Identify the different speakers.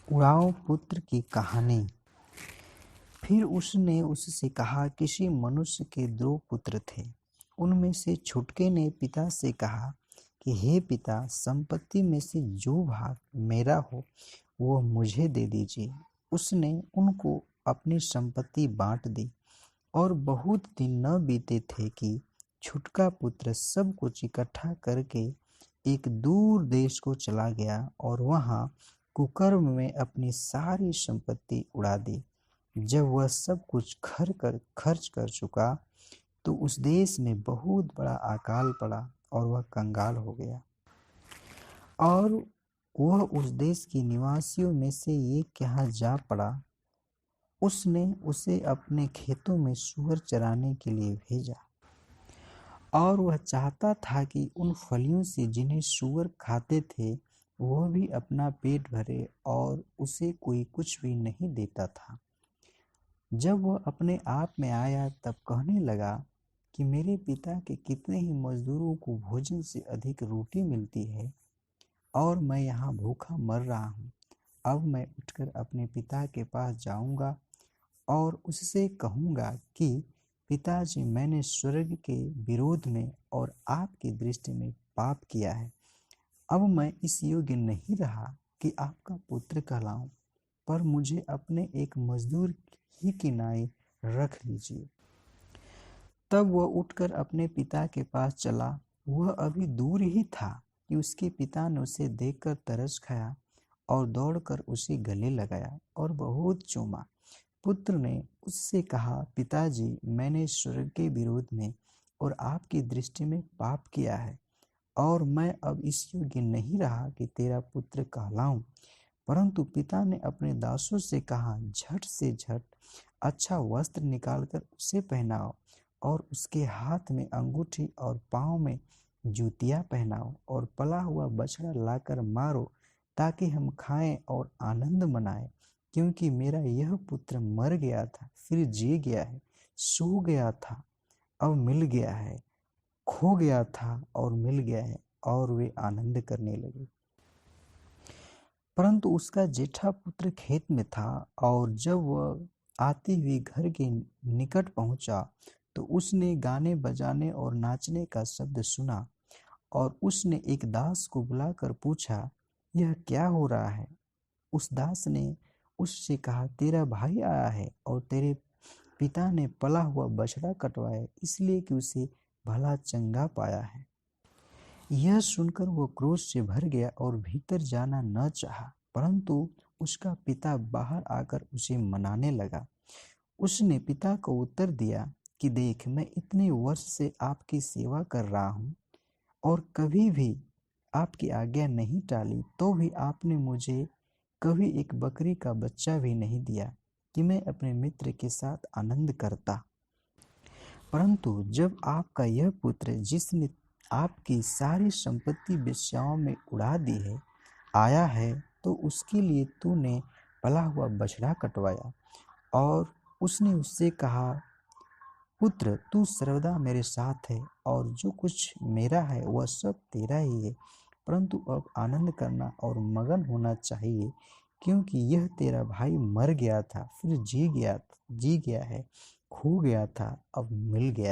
Speaker 1: उड़ाओ पुत्र की कहानी। फिर उसने उससे कहा, किसी मनुष्य के 2 पुत्र थे। उनमें से छुटके ने पिता से कहा कि हे पिता, संपत्ति में से जो भाग मेरा हो वो मुझे दे दीजिए। उसने उनको अपनी संपत्ति बांट दी। और बहुत दिन न बीते थे कि छुटका पुत्र सब कुछ इकट्ठा करके एक दूर देश को चला गया और वहां कुकर्म में अपनी सारी संपत्ति उड़ा दी। जब वह सब कुछ खर्च कर चुका तो उस देश में बहुत बड़ा अकाल पड़ा और वह कंगाल हो गया। और वह उस देश के निवासियों में से एक के यहाँ जा पड़ा। उसने उसे अपने खेतों में सूअर चराने के लिए भेजा और वह चाहता था कि उन फलियों से जिन्हें सूअर खाते थे वह भी अपना पेट भरे, और उसे कोई कुछ भी नहीं देता था। जब वह अपने आप में आया तब कहने लगा कि मेरे पिता के कितने ही मजदूरों को भोजन से अधिक रोटी मिलती है और मैं यहाँ भूखा मर रहा हूँ। अब मैं उठकर अपने पिता के पास जाऊँगा और उससे कहूँगा कि पिताजी, मैंने स्वर्ग के विरोध में और आपकी दृष्टि में पाप किया है। अब मैं इस योग्य नहीं रहा कि आपका पुत्र कहलाऊं, पर मुझे अपने एक मजदूर ही की नाई रख लीजिए। तब वह उठकर अपने पिता के पास चला। वह अभी दूर ही था कि उसके पिता ने उसे देखकर तरस खाया और दौड़कर उसे गले लगाया और बहुत चूमा। पुत्र ने उससे कहा, पिताजी, मैंने स्वर्ग के विरोध में और आपकी दृष्टि में पाप किया है और मैं अब इस योग्य नहीं रहा कि तेरा पुत्र कहलाऊं। परंतु पिता ने अपने दासों से कहा, झट से झट अच्छा वस्त्र निकालकर उसे पहनाओ और उसके हाथ में अंगूठी और पाँव में जूतियाँ पहनाओ और पला हुआ बछड़ा लाकर मारो, ताकि हम खाएं और आनंद मनाएं। क्योंकि मेरा यह पुत्र मर गया था, फिर जी गया है, सो गया था, अब मिल गया है, खो गया था और मिल गया है। और वे आनंद करने लगे। परंतु उसका जेठा पुत्र खेत में था, और जब वह आती हुई घर के निकट पहुंचा तो उसने गाने बजाने और नाचने का शब्द सुना। और उसने एक दास को बुलाकर पूछा, यह क्या हो रहा है? उस दास ने उससे कहा, तेरा भाई आया है और तेरे पिता ने पला हुआ बछड़ा कटवाया, इसलिए कि उसे भला चंगा पाया है। यह सुनकर वो क्रोध से भर गया और भीतर जाना न चाहा, परंतु उसका पिता बाहर आकर उसे मनाने लगा। उसने पिता को उत्तर दिया कि देख, मैं इतने वर्ष से आपकी सेवा कर रहा हूँ और कभी भी आपकी आज्ञा नहीं टाली, तो भी आपने मुझे कभी एक बकरी का बच्चा भी नहीं दिया कि मैं अपने मित्र के साथ आनंद करता। परंतु जब आपका यह पुत्र, जिसने आपकी सारी संपत्ति वेश्याओं में उड़ा दी है, आया है, तो उसके लिए तूने पला हुआ बछड़ा कटवाया। और उसने उससे कहा, पुत्र, तू सर्वदा मेरे साथ है और जो कुछ मेरा है वह सब तेरा ही है। परंतु अब आनंद करना और मगन होना चाहिए, क्योंकि यह तेरा भाई मर गया था, फिर जी गया है, खो गया था, अब मिल गया।